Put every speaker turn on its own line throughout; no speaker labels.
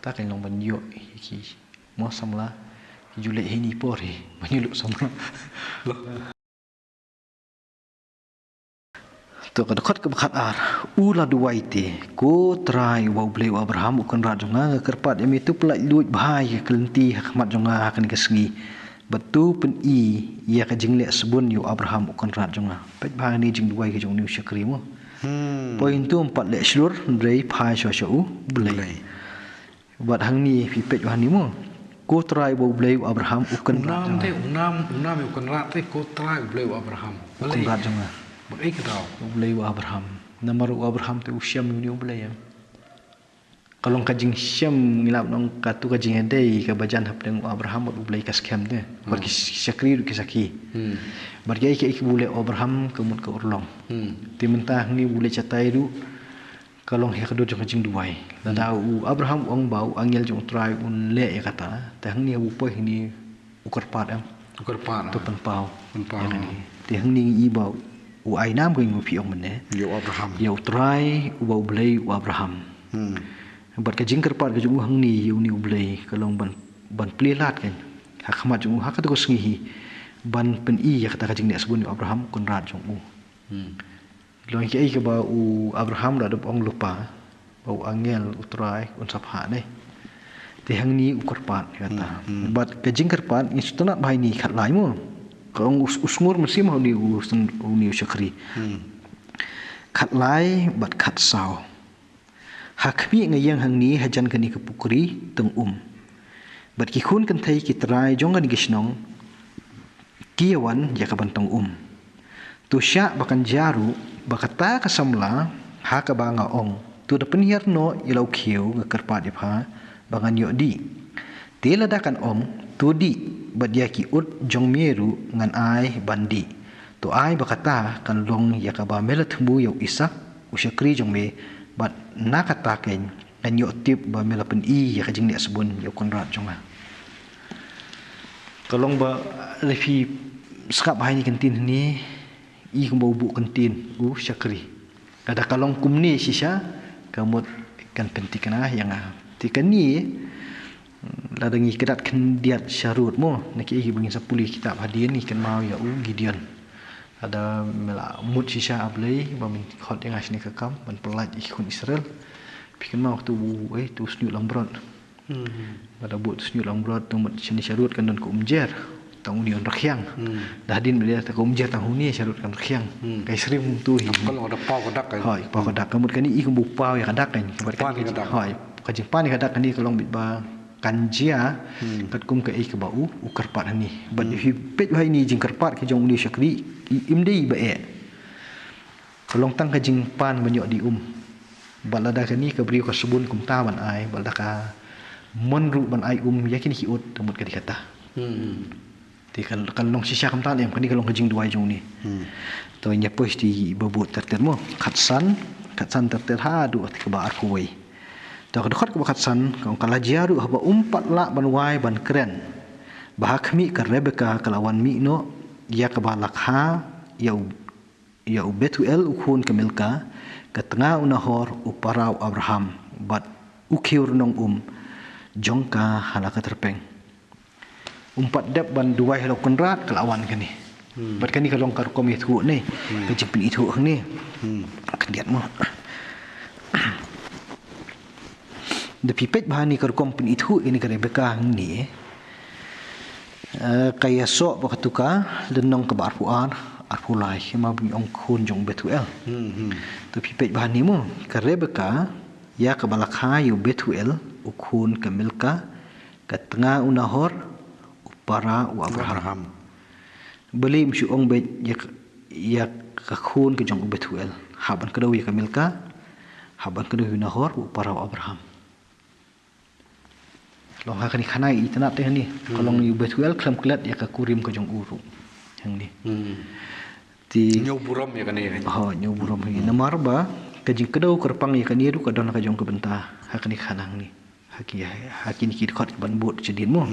ta kan long ban yo ki mo samla julek hini pori banyuluk samla to ka dekat ke bakat ar ula duai te ko trai wa ble Abraham ukon ra jonga kerpat yami tu pelak luit bahai kelenti hakmat jonga akan kesngi batu pen i ya ka jingle sebun yu Abraham ukon ra jonga pet bahai ni jing duai ke jong ni syakri mo poin tu 4 lek slur rei phai sho sho ble buat hang ni pi pet han ni mo ko trai wa ble Abraham ukon ra jonga
unam ukon ra te ko trai ble Abraham
ukon ra jonga
Baik tau.
Ulai wa Abraham. Nama ru Abraham tu Syam ni ulai ya. Kalau kajing Syam ngilap nong katu kajing adai ke bajan hap dengan Abraham ulai kas kem tu. Bagi syakri du kisaki. Bagi ai ke ulai Abraham kemut ke urlong. Ti mentah ni ulai catai du kalau he kedu jong kajing duai. Lada Abraham ong bau angel jong trai un le ya kata. Tah ni upoi ni ukar pat am.
Ukar pat.
Tu penpau.
Penpau.
Ti hang ni i bau u ai nam going fi ong mene
yo Abraham
yo try u blay u Abraham bat ka jingker pat ka jung hang ni yu ni u blay kalong ban plelat kan hakmat jung hak ka ko sngi ban pen i ya kata ka jing ne sebun Abraham kun rat jung u long ki ai ka ba u Abraham da ong lupa bau angel u try un sapha ne ti hang ni u korpat kata bat ka jingker pat ni sutanat bai ni khat lai mo kalau usngur mesti mau ni syakri. Kat lai bat kat sau. Hakmi ngayang hang ni hajan kani ke pukri teng Bat ki khun kan thai ki trai jong kan gisnong. Kiawan ya ka bantong Tu sya bakan jaru bakata ka samla ha ka banga ong. Tu da penhiar no ilau khiu ga kerpat ipha bangan yo di. Tela dakan tu di badia ki ut jong meru ngan ai bandi to ai bakata kan long ya ka ba melat bu yo isa usyakri jong me bat nakata ken dan yo tip ba melapen i ya ka jing ni asbun yo konrat jonga kalong ba refi skap hai ni kantin ni i ko bu kantin syakri kada kalong kumni sisa kamut kan pentikana yang tikan ni ladangi kedat kendiat syarut mo nak iki bangin sapuli kitab hadiah ni kan mau ya Gideon ada mela mut sisa ablai bamin khot yang asni kakam ban pelat ikun Israel bikin mau tu tu snyu lambrot pada buat snyu lambrot tu mut sini syarut kan dan ku umjer tang union rakhyang dah din dia ta ku umjer tang huni syarut kan rakhyang kai srim tu
kalau ada pau kadak kan
hoi pau kadak kamut kan i ku pau ya kadak kan hoi kajing pan kadak kan ni kalong bit ba kanjia kat kum ke ke bau ukarpat ni but if you pet hai ni jing karpat ke jong ni syakri imdei ba kalong tang ka jing pan banyo di balada ka ni ka brio ka subun kum ta ban ai balada ka monru ban ai yakin ki ut temut ka dikata ti kan long sisa kam ta lem kan ni kalong ka jing duai jong ni to nya post di babut terter mo khatsan terter ha du ka ba ar kuwai tak dekat ke bakatsan kau kala jaru haba umpat lak ban wai ban keren bahakmi ke Rebeka kalawan mi no ya ke balakha ya Betuel ukun ke Milka ke tengah unahor uparau Abraham bat ukiur nong jongka halaka terpeng umpat dep ban duai helo konrat kalawan kani bat kani kalong kar kom itu ni ke jepin itu ni kendiat mo the pipet bahani kar kompin itu ini kare beka ni kaya sok bakatuka lenong ke barpuan arpulai ma bing ong khun jong Betuel to pipet bahani mo kare beka ya ke balakha yu Betuel ukhun ke Milka ke tengah unahor upara u Abraham belim syu ong bet ya ke khun ke jong Betuel haban kedaw ya ke Milka haban kedaw unahor upara u Abraham long ha kani khanai itna te ni kalong yu Betuel klam klat ya ka kurim ka jong uru yang ni ti
nyoburam ya kan ni
nyoburam ni namar ba ka jing kedaw kerpang ya kani ru ka don ka jong ka benta ha kani khanang ni haki ni ki khot ban bot jedin mo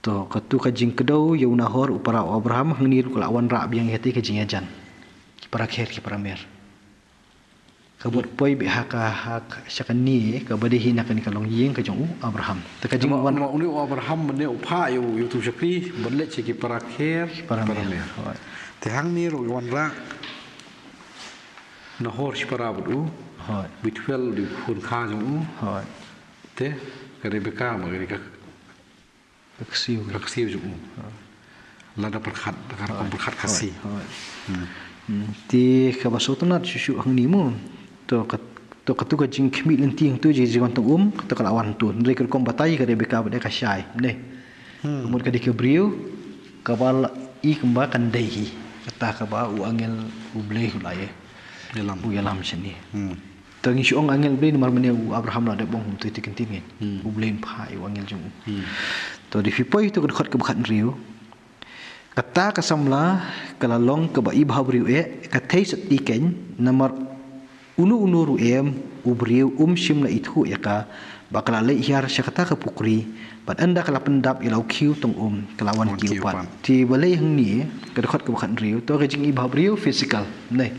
to ka tu ka jing kedaw yu nahor upara Abraham hang ni ru ka lawan ra biang yati ka jing ajan ki para kher ki para mer kabut poi be hak syakani ka badihi nak ni kalong yeng ka jong Abraham ta ka jing wan
uni Abraham ne upha yu tu shakri bonle che ki para kher
para me
te hang ni ro wan ra na hor para bu
hoi
bitwel di hun kha jong
hoi
te ka Rebecca ma ka
keksiu
jong la da perkhat khasi
ti ka basotanat susu hang ni mo to ka jing khmi lenting tu je jing tong to ka lawan tu ndre ka kom batai ka Rebecca ba ka syai ne kemudian ka dikebriu ka bal I kemba kan dehi kata ka ba u angel u bleh ulai yalam sini to ngi syong angel bleh mar mene u Abraham la de bong tu ti kentin u bleh pha u angel jung to di fipoi tu ka khot ka khat riu kata ka samla kala long ka ba I bhabriu ka thei sat ti ken namar unu ru ubriu shim la ithu ka bakala le hiar syakata ka pukri pat anda kala pendap ilau kiu tong kelawan kiu pat ti balai hang ni ka dekat ka bakhan riu to ka jing I bhabriu physical nei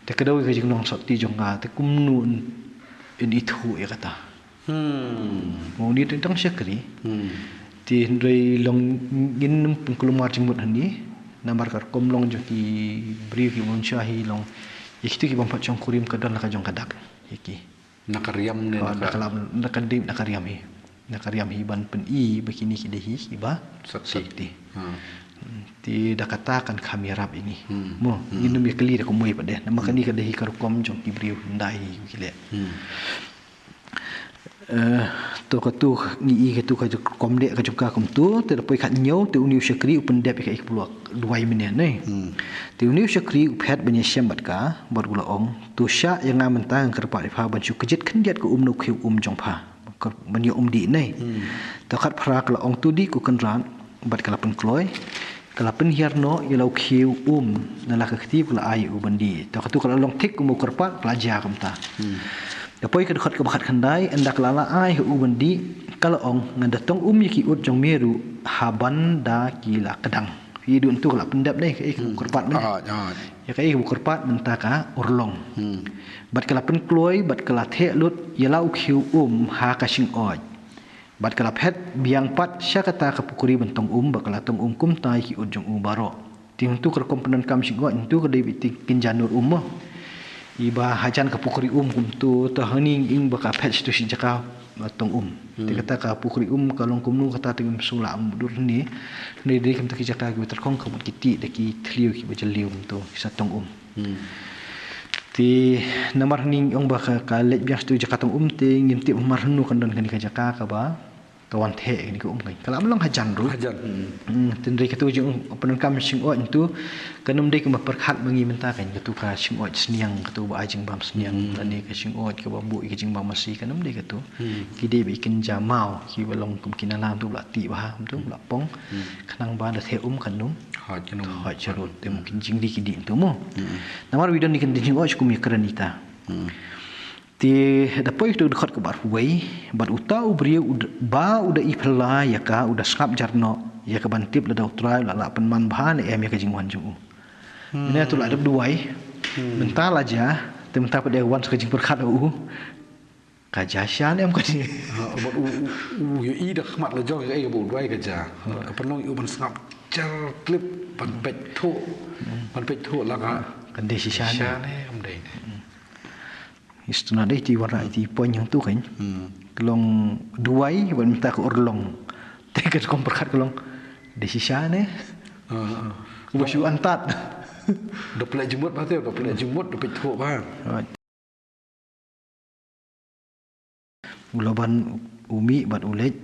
te ka dawi ka jing long sat ti jong ga te kumnu in ithu kata mo ni tentang syakri ti ndrei long gin pengkelumar jemut hani namar kar kom long jo ki brief ki mon shahi long ikti ki bampat jong kurim ka dan ka jong kadak iki
nakariam ne
nakariam hiban pen I begini ki dehi hiba sakti ti dah katakan kami rap ini mo ini mi kali dak moi pade nama kani ka dehi kar kom jong ki brief ndai kile to ka tu ni ka tu ka kom de ka jumka kom tu te poi khat nyau te uniu syakri upen dep ka ik bluak duai mene nei te uniu syakri uphet banya syambat ka bor gula ong tu sya yang mentang kerpa pha ban syuk kejit kendiat ku nu khiu jong pha ban yo di nei to khat phra kala ong tu di ku kenran bat kala pen kloi kala pen hiarno yelau khiu nala ka khti kula ai u bandi to ka tu kala long tik ku mu kerpa pelajar kamta Kapoi ka dekat ke bakat khandai anda kelala ai hu bandi kalau ong ngadatong yaki ut jong meru haban da kila kedang hidu tu kala pendap dai ke kurpat men ya kai kurpat mentaka urlong bat kala pen kloi bat kala the lut yalau khiu ha ka sing oj bat kala phet biang pat syakata ka pukuri bentong bakala tong kum tai ki ut jong baro ting tu ka komponen kam sing oj tu ka dei kinjanur iba hajan ka pukuri kum tu tahani ing baka patch tu si jaka tong ti kata ka pukuri kalong kumnu kata tingum sula dur ni de kim taki jaka ki terkong ka kiti de ki thliu ki bajalium tu sa tong ti namar ning ong baka ka lek bias tu jaka tong ti ngim ti umar nu kan don kan ka jaka ka ba kawan the ni ko kai kala amlang hajan ru tindri ka tu jung penan kam sing oj tu kanum dei ka perkhat bangi menta kan ka tu ka sing oj sniang ka tu ba ajing bam sniang ani ka sing oj ka bambu ka jing bam masi kanum dei ka tu ki dei bi kin jamau ki balong kum kinalam tu la ti ba tu la pong khanang ba da the kanum ha charut te mungkin jing di ki di tu mo namar widon ni kan jing oj kum yakranita ti dapoi tu dekat ke bar huai bar utau beriu ba uda ipla ya ka uda skap jarno ya ka bantip la dau trai la penman bahan em ya ka jingwan ju ini tu la dap duai mental aja te mental pada wan ka jing perkhat ka jasyan em ka ni
yo I dak mat la jong ai ka bu duai ka ja penong u ban skap jar klip ban pet thu la ka
kan desi syana
ne am dei
istuna dei ti warna ti poin yang tu kan kelong duai ban minta ke orlong te kom perkat kelong de sisa ne bosu antat
do plek jumut ba te do plek jumut do pit ba
uloban umi bat ulet